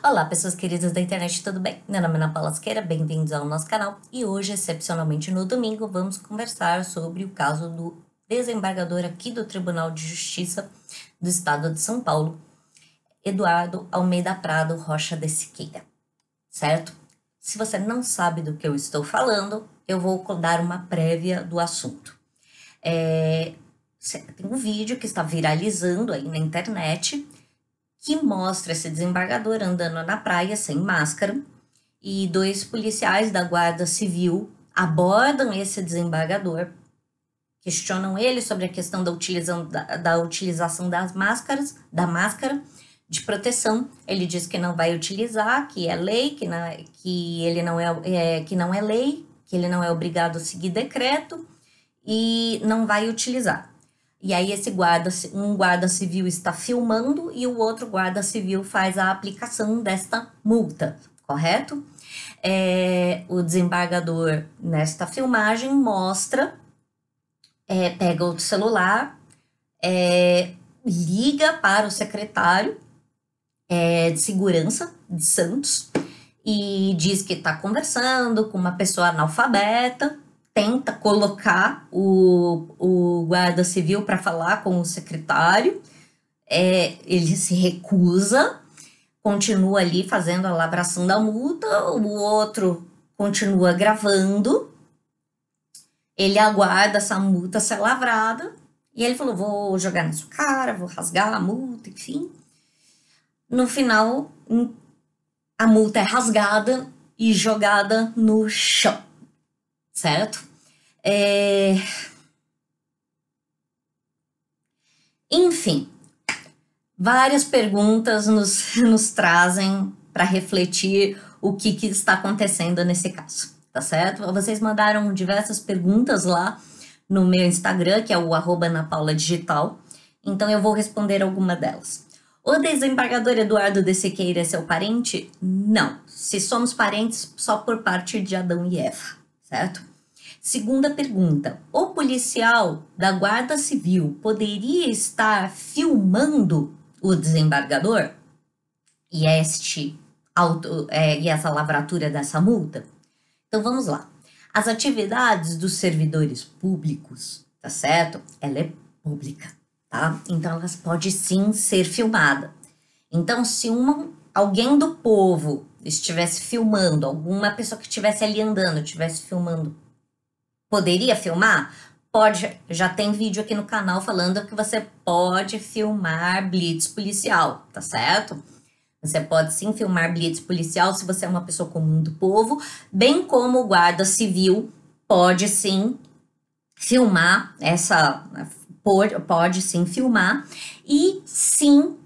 Olá, pessoas queridas da internet, tudo bem? Meu nome é Ana Paula Siqueira, bem-vindos ao nosso canal. E hoje, excepcionalmente no domingo, vamos conversar sobre o caso do desembargador aqui do Tribunal de Justiça do Estado de São Paulo, Eduardo Almeida Prado Rocha de Siqueira, certo? Se você não sabe do que eu estou falando, eu vou dar uma prévia do assunto. Tem um vídeo que está viralizando aí na internet que mostra esse desembargador andando na praia sem máscara e dois policiais da Guarda Civil abordam esse desembargador, questionam ele sobre a questão da utilização da máscara de proteção. Ele diz que não vai utilizar, que é lei, que não é lei, que ele não é obrigado a seguir decreto e não vai utilizar. E aí um guarda civil está filmando e o outro guarda civil faz a aplicação desta multa, correto? O desembargador, nesta filmagem, pega o celular, liga para o secretário de segurança de Santos e diz que está conversando com uma pessoa analfabeta, tenta colocar o guarda civil para falar com o secretário, ele se recusa, continua ali fazendo a lavração da multa, o outro continua gravando, ele aguarda essa multa ser lavrada, e ele falou, vou jogar na sua cara, vou rasgar a multa, enfim. No final, a multa é rasgada e jogada no chão, certo? Enfim, várias perguntas nos trazem para refletir o que está acontecendo nesse caso, tá certo? Vocês mandaram diversas perguntas lá no meu Instagram, que é o @AnaPaulaDigital, então eu vou responder alguma delas. O desembargador Eduardo de Siqueira é seu parente? Não. Se somos parentes, só por parte de Adão e Eva, certo? Segunda pergunta, o policial da Guarda Civil poderia estar filmando o desembargador e essa lavratura dessa multa? Então vamos lá. As atividades dos servidores públicos, tá certo? Ela é pública, tá? Então elas podem sim ser filmadas. Então se alguém do povo estivesse filmando, alguma pessoa que estivesse ali andando, estivesse filmando, poderia filmar? Pode, já tem vídeo aqui no canal falando que você pode filmar blitz policial, tá certo? Você pode sim filmar blitz policial se você é uma pessoa comum do povo, bem como o guarda civil pode sim filmar pode sim filmar, e sim,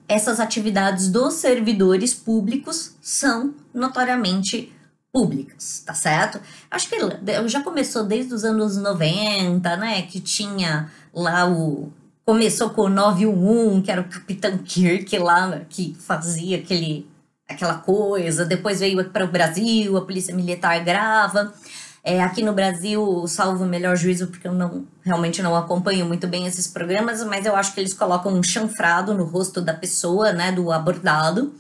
essas atividades dos servidores públicos são notoriamente públicas, tá certo? Acho que já começou desde os anos 90, né, que tinha lá começou com o 911, que era o Capitão Kirk lá, que fazia aquela coisa, depois veio para o Brasil, a Polícia Militar grava. Aqui no Brasil, salvo o melhor juízo, porque eu realmente não acompanho muito bem esses programas, mas eu acho que eles colocam um chanfrado no rosto da pessoa, né, do abordado,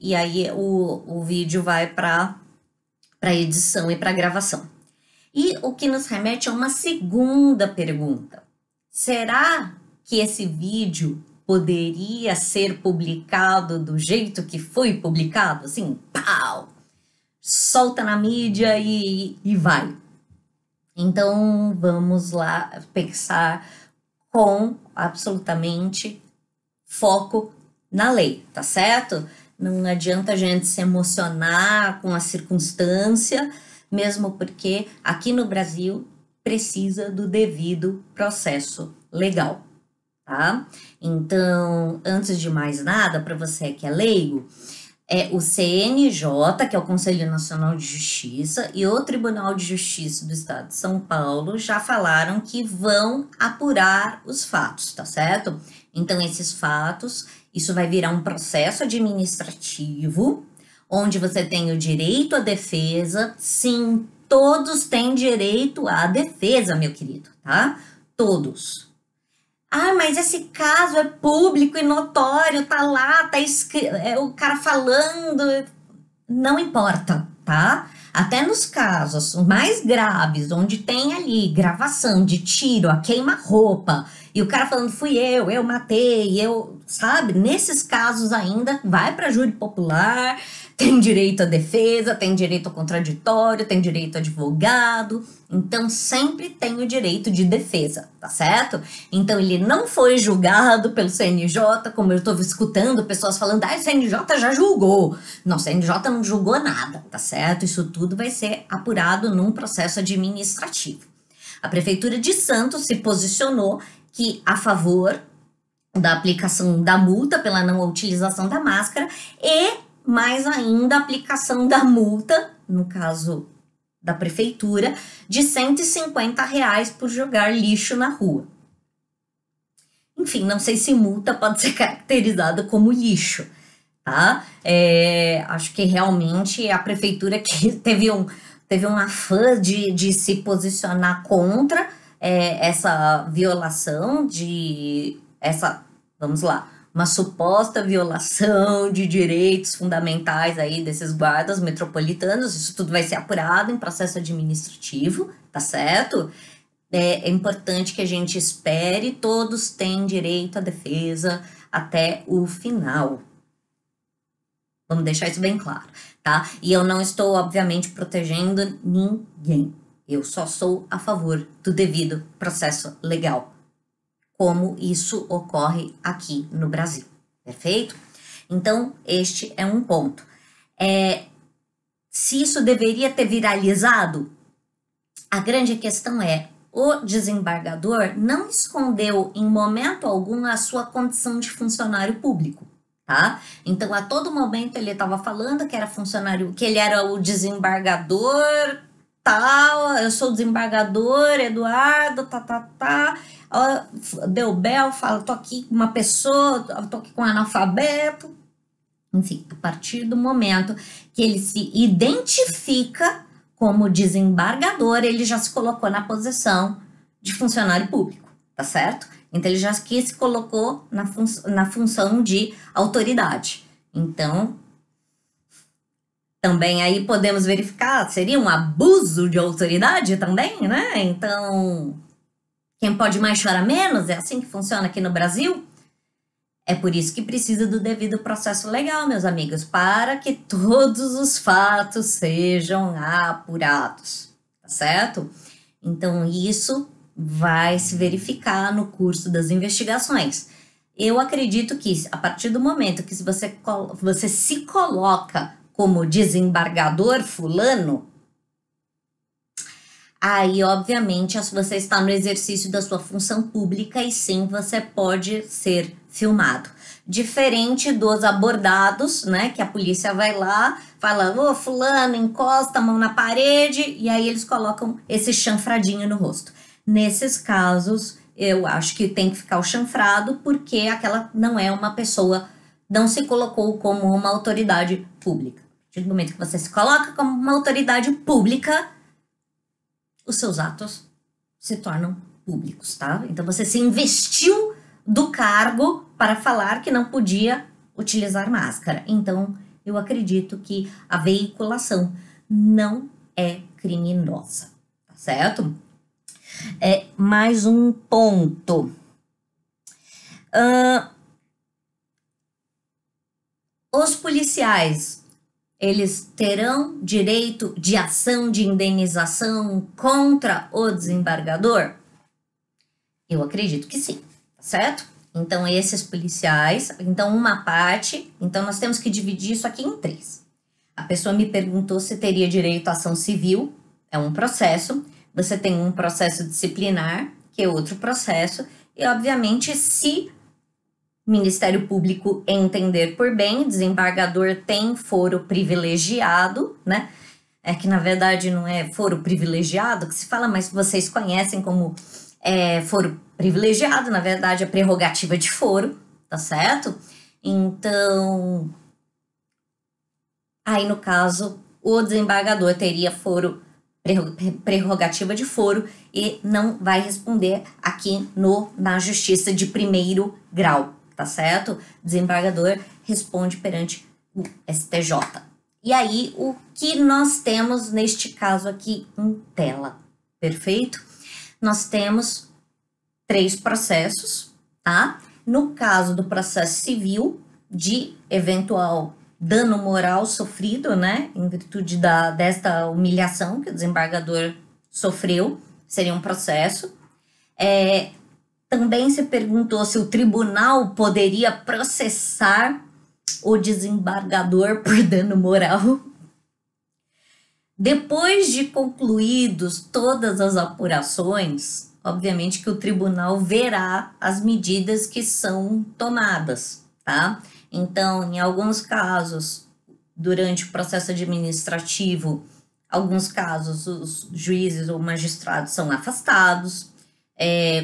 e aí o vídeo vai para edição e para gravação. E o que nos remete a uma segunda pergunta. Será que esse vídeo poderia ser publicado do jeito que foi publicado? Assim, pau! Solta na mídia e vai. Então, vamos lá pensar com absolutamente foco na lei, tá certo? Não adianta a gente se emocionar com a circunstância, mesmo porque aqui no Brasil precisa do devido processo legal, tá? Então, antes de mais nada, para você que é leigo, o CNJ, que é o Conselho Nacional de Justiça, e o Tribunal de Justiça do Estado de São Paulo já falaram que vão apurar os fatos, tá certo? Então, esses fatos, isso vai virar um processo administrativo, onde você tem o direito à defesa. Sim, todos têm direito à defesa, meu querido, tá? Todos. Ah, mas esse caso é público e notório, tá lá, tá escrito, é o cara falando. Não importa, tá? Até nos casos mais graves, onde tem ali gravação de tiro, a queima-roupa, e o cara falando, fui eu matei, sabe? Nesses casos ainda vai para júri popular, tem direito à defesa, tem direito ao contraditório, tem direito a advogado, então sempre tem o direito de defesa, tá certo? Então ele não foi julgado pelo CNJ, como eu tô escutando pessoas falando, o CNJ já julgou. Não, o CNJ não julgou nada, tá certo? Isso tudo vai ser apurado num processo administrativo. A Prefeitura de Santos se posicionou que a favor da aplicação da multa pela não utilização da máscara e, mais ainda, a aplicação da multa, no caso da Prefeitura, de R$150 por jogar lixo na rua. Enfim, não sei se multa pode ser caracterizada como lixo, tá? Acho que realmente a Prefeitura que teve um afã de se posicionar contra essa violação vamos lá, uma suposta violação de direitos fundamentais aí desses guardas metropolitanos. Isso tudo vai ser apurado em processo administrativo, tá certo? É importante que a gente espere, todos têm direito à defesa até o final. Vamos deixar isso bem claro, tá? E eu não estou, obviamente, protegendo ninguém. Eu só sou a favor do devido processo legal, como isso ocorre aqui no Brasil, perfeito? Então, este é um ponto. Se isso deveria ter viralizado, a grande questão é, o desembargador não escondeu em momento algum a sua condição de funcionário público, tá? Então, a todo momento ele estava falando que era funcionário, que ele era o desembargador tal, eu sou o desembargador Eduardo, deu bel, fala, tô aqui com uma pessoa, tô aqui com um analfabeto. Enfim, a partir do momento que ele se identifica como desembargador, ele já se colocou na posição de funcionário público, tá certo? Então, ele já se colocou na função de autoridade. Então, também aí podemos verificar, seria um abuso de autoridade também, né? Então, quem pode mais chora menos, é assim que funciona aqui no Brasil. É por isso que precisa do devido processo legal, meus amigos, para que todos os fatos sejam apurados, tá certo? Então, isso vai se verificar no curso das investigações. Eu acredito que, a partir do momento que você se coloca como desembargador fulano, aí, obviamente, você está no exercício da sua função pública e sim, você pode ser filmado. Diferente dos abordados, né, que a polícia vai lá, fala, ô, fulano, encosta a mão na parede, e aí eles colocam esse chanfradinho no rosto. Nesses casos, eu acho que tem que ficar o chanfrado, porque aquela não é uma pessoa, não se colocou como uma autoridade pública. A partir do momento que você se coloca como uma autoridade pública, os seus atos se tornam públicos, tá? Então, você se investiu do cargo para falar que não podia utilizar máscara. Então, eu acredito que a veiculação não é criminosa, tá certo? Mais um ponto. Os policiais, eles terão direito de ação de indenização contra o desembargador? Eu acredito que sim, tá certo? Então, esses policiais, então uma parte, então nós temos que dividir isso aqui em 3. A pessoa me perguntou se teria direito à ação civil, é um processo. Você tem um processo disciplinar, que é outro processo, e obviamente se o Ministério Público entender por bem, desembargador tem foro privilegiado, né? É que na verdade não é foro privilegiado que se fala, mas vocês conhecem como foro privilegiado, na verdade é prerrogativa de foro, tá certo? Então, aí no caso, o desembargador teria foro prerrogativa de foro e não vai responder aqui na justiça de primeiro grau, tá certo? Desembargador responde perante o STJ. E aí, o que nós temos neste caso aqui em tela, perfeito? Nós temos 3 processos, tá? No caso do processo civil, de eventual dano moral sofrido, né, em virtude desta humilhação que o desembargador sofreu, seria um processo. Também se perguntou se o tribunal poderia processar o desembargador por dano moral. Depois de concluídos todas as apurações, obviamente que o tribunal verá as medidas que são tomadas, tá? Então, em alguns casos, durante o processo administrativo, alguns casos os juízes ou magistrados são afastados,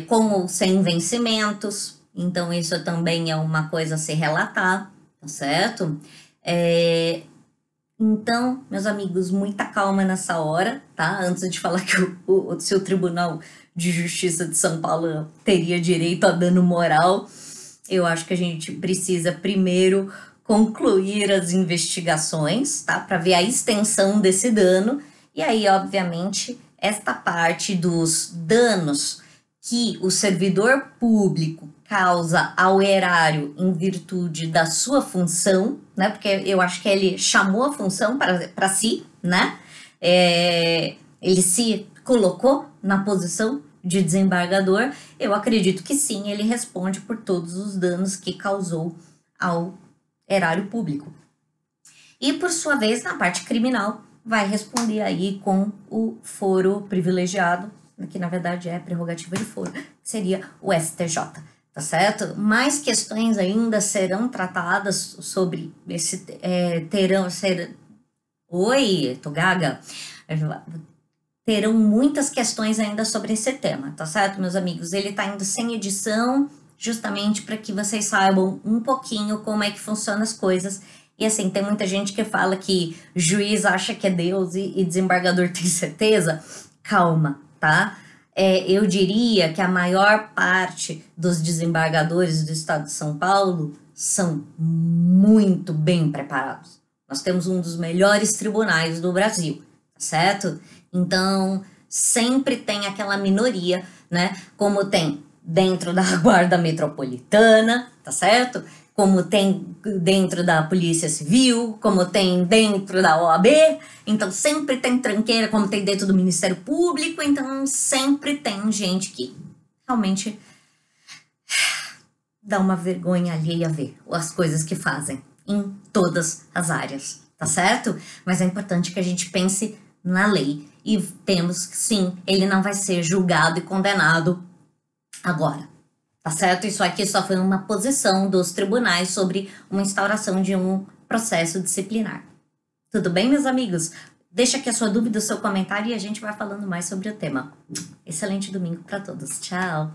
com ou sem vencimentos, então isso também é uma coisa a se relatar, tá certo? Então, meus amigos, muita calma nessa hora, tá? Antes de falar que o seu Tribunal de Justiça de São Paulo teria direito a dano moral, eu acho que a gente precisa primeiro concluir as investigações, tá? Para ver a extensão desse dano. E aí, obviamente, esta parte dos danos que o servidor público causa ao erário em virtude da sua função, né? Porque eu acho que ele chamou a função para si, né? Ele se colocou na posição de desembargador. Eu acredito que sim, ele responde por todos os danos que causou ao erário público. E, por sua vez, na parte criminal, vai responder aí com o foro privilegiado, que na verdade é prerrogativa de foro, que seria o STJ, tá certo? Mais questões ainda serão tratadas sobre esse... Oi, tô gaga. Terão muitas questões ainda sobre esse tema, tá certo, meus amigos? Ele tá indo sem edição, justamente para que vocês saibam um pouquinho como é que funcionam as coisas. E assim, tem muita gente que fala que juiz acha que é Deus e desembargador tem certeza. Calma, tá? Eu diria que a maior parte dos desembargadores do estado de São Paulo são muito bem preparados. Nós temos um dos melhores tribunais do Brasil, tá certo? Então, sempre tem aquela minoria, né? Como tem dentro da Guarda Metropolitana, tá certo? Como tem dentro da Polícia Civil, como tem dentro da OAB, então sempre tem tranqueira, como tem dentro do Ministério Público, então sempre tem gente que realmente dá uma vergonha alheia a ver as coisas que fazem em todas as áreas, tá certo? Mas é importante que a gente pense na lei e temos, sim, ele não vai ser julgado e condenado agora. Tá certo? Isso aqui só foi uma posição dos tribunais sobre uma instauração de um processo disciplinar. Tudo bem, meus amigos? Deixa aqui a sua dúvida, o seu comentário e a gente vai falando mais sobre o tema. Excelente domingo para todos. Tchau!